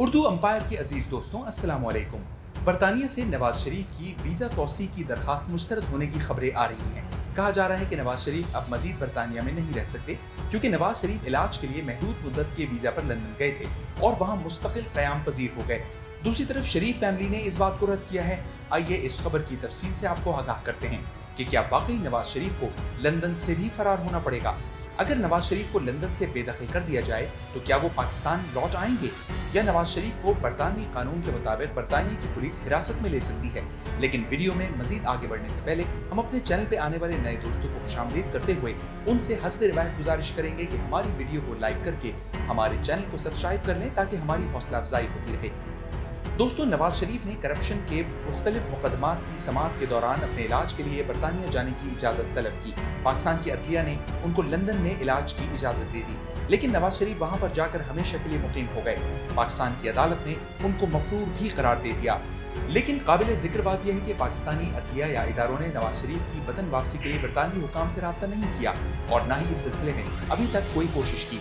Urdu umpire के अजीज दोस्तों, अस्सलाम वालेकुम। बरतानिया से नवाज शरीफ की वीज़ा तौसी की दरखास्त मुस्तरद होने की खबरें आ रही हैं। कहा जा रहा है कि नवाज शरीफ अब मजीद बरतानिया में नहीं रह सकते, क्योंकि नवाज शरीफ इलाज के लिए महदूद मुद्दत के वीज़ा पर लंदन गए थे और वहाँ मुस्तकिल क़याम पजीर हो गए। दूसरी तरफ शरीफ फैमिली ने इस बात को रद्द किया है। आइए इस खबर की तफसील से आपको आगाह करते हैं कि क्या वाकई नवाज शरीफ को लंदन से भी फरार होना पड़ेगा। अगर नवाज शरीफ को लंदन से बेदखल कर दिया जाए तो क्या वो पाकिस्तान लौट आएंगे, या नवाज शरीफ को बरतानवी कानून के मुताबिक बरतानिया की पुलिस हिरासत में ले सकती है। लेकिन वीडियो में मजीद आगे बढ़ने से पहले हम अपने चैनल पे आने वाले नए दोस्तों को खुशामदीद करते हुए उनसे हस्ब रिवायत गुजारिश करेंगे कि हमारी वीडियो को लाइक करके हमारे चैनल को सब्सक्राइब कर लें, ताकि हमारी हौसला अफजाई होती रहे। दोस्तों, नवाज शरीफ ने करप्शन के मुख्तलिफ मुकदमात की समाअत के दौरान अपने इलाज के लिए बरतानिया जाने की इजाज़त तलब की। पाकिस्तान की अदलिया ने उनको लंदन में इलाज की इजाज़त दे दी, लेकिन नवाज शरीफ वहां पर जाकर हमेशा के लिए मुकीम हो गए। पाकिस्तान की अदालत ने उनको मफरूर भी करार दे दिया। लेकिन काबिल जिक्र बात यह है कि पाकिस्तानी अदलिया या इदारों ने नवाज शरीफ की वतन वापसी के लिए बरतानवी हुकाम से रब्ता नहीं किया और न ही इस सिलसिले में अभी तक कोई कोशिश की।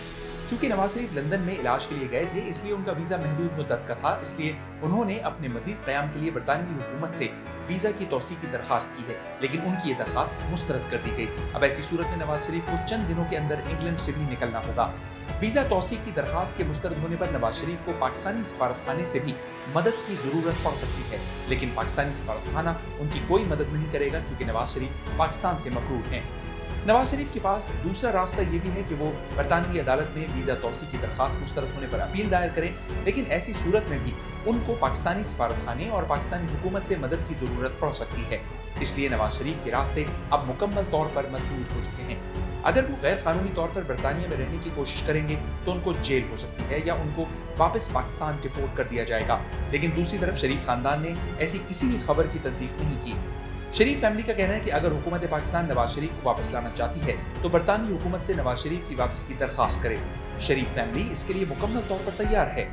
चूंकि नवाज शरीफ लंदन में इलाज के लिए गए थे, इसलिए उनका वीजा महदूद मुद्दत का था, इसलिए उन्होंने अपने मजीद क़याम के लिए बरतानवी हुकूमत से वीजा की तौसी की दरखास्त की है, लेकिन उनकी ये दरखास्त मुस्तरद कर दी गई। अब ऐसी सूरत में नवाज शरीफ को चंद दिनों के अंदर इंग्लैंड से भी निकलना होगा। वीजा तौसी की दरखास्त के मुस्तरद होने पर नवाज शरीफ को पाकिस्तानी सफारत खाने से भी मदद की जरूरत पड़ सकती है, लेकिन पाकिस्तानी सफारत खाना उनकी कोई मदद नहीं करेगा, क्योंकि नवाज शरीफ पाकिस्तान से मफरूर हैं। नवाज शरीफ के पास दूसरा रास्ता ये भी है कि वो बरतानवी अदालत में वीजा तौसी की दरखास्त मुस्तरद होने पर अपील दायर करें, लेकिन ऐसी सूरत में भी उनको पाकिस्तानी सफारत खाने और पाकिस्तानी हुकूमत से मदद की जरूरत पड़ सकती है। इसलिए नवाज शरीफ के रास्ते अब मुकम्मल तौर पर मजबूत हो चुके हैं। अगर वो गैर कानूनी तौर पर बरतानिया में रहने की कोशिश करेंगे तो उनको जेल हो सकती है, या उनको वापस पाकिस्तान डिपोर्ट कर दिया जाएगा। लेकिन दूसरी तरफ शरीफ खानदान ने ऐसी किसी भी खबर की तस्दीक नहीं की। शरीफ फैमिली का कहना है कि अगर हुकूमत पाकिस्तान नवाज शरीफ को वापस लाना चाहती है तो बरतानवी हुकूमत से नवाज शरीफ की वापसी की दरखास्त करे। शरीफ फैमिली इसके लिए मुकम्मल तौर पर तैयार है,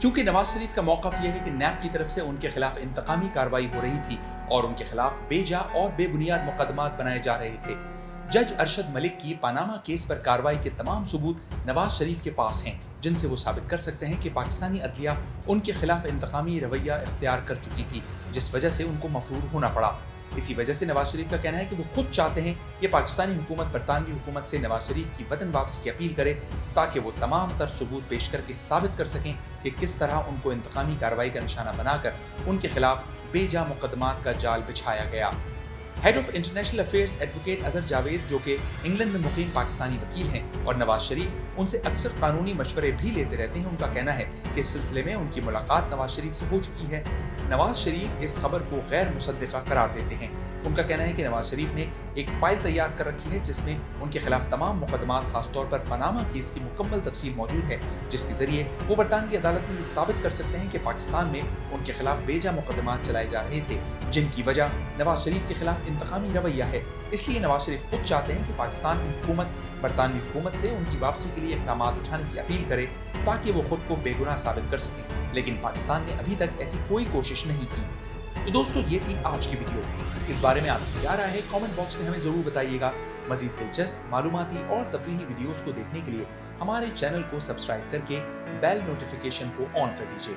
क्योंकि नवाज शरीफ का मौक़िफ़ यह है कि नैब की तरफ से उनके खिलाफ इंतकामी कार्रवाई हो रही थी और उनके खिलाफ बेजा और बेबुनियाद मुकदमात बनाए जा रहे थे। जज अरशद मलिक की पनामा केस पर कार्रवाई के तमाम सबूत नवाज शरीफ के पास हैं, जिनसे वो साबित कर सकते हैं कि पाकिस्तानी अदलिया उनके खिलाफ इंतकामी रवैया इख्तियार कर चुकी थी, जिस वजह से उनको मफरूर होना पड़ा। इसी वजह से नवाज शरीफ का कहना है कि वो खुद चाहते हैं कि पाकिस्तानी हुकूमत बरतानवी हुकूमत से नवाज शरीफ की वतन वापसी की अपील करे, ताकि वो तमाम तर सबूत पेश करके साबित कर सकें कि किस तरह उनको इंतकामी कार्रवाई का निशाना बनाकर उनके खिलाफ बेजा मुकदमात का जाल बिछाया गया। Head of international affairs advocate Azhar Javed, जो कि इंग्लैंड में मुकीम पाकिस्तानी वकील हैं और नवाज शरीफ उनसे अक्सर कानूनी मशवरे भी लेते रहते हैं, उनका कहना है कि इस सिलसिले में उनकी मुलाकात नवाज शरीफ से हो चुकी है। नवाज शरीफ इस खबर को गैर मुसद्दिका करार देते हैं। उनका कहना है कि नवाज शरीफ ने एक फाइल तैयार कर रखी है, जिसमें उनके खिलाफ तमाम मुकदमात, खासतौर पर पनामा केस की मुकम्मल तफसील मौजूद है, जिसके जरिए वो बरतानवी अदालत में ये साबित कर सकते हैं कि पाकिस्तान में उनके खिलाफ बेजा मुकदमात चलाए जा रहे थे, जिनकी वजह नवाज शरीफ के खिलाफ इंतकामी रवैया है। इसलिए नवाज शरीफ खुद चाहते हैं कि पाकिस्तान हुकूमत बरतानवी हुकूमत से उनकी वापसी के लिए इक़दाम उठाने की अपील करे, ताकि वो खुद को बेगुनाह साबित कर सकें। लेकिन पाकिस्तान ने अभी तक ऐसी कोई कोशिश नहीं की। तो दोस्तों, ये थी आज की वीडियो। इस बारे में आपकी क्या राय है, कमेंट बॉक्स में हमें जरूर बताइएगा। मजीद दिलचस्प, मालूमाती और तफरीही वीडियोस को देखने के लिए हमारे चैनल को सब्सक्राइब करके बेल नोटिफिकेशन को ऑन कर दीजिए।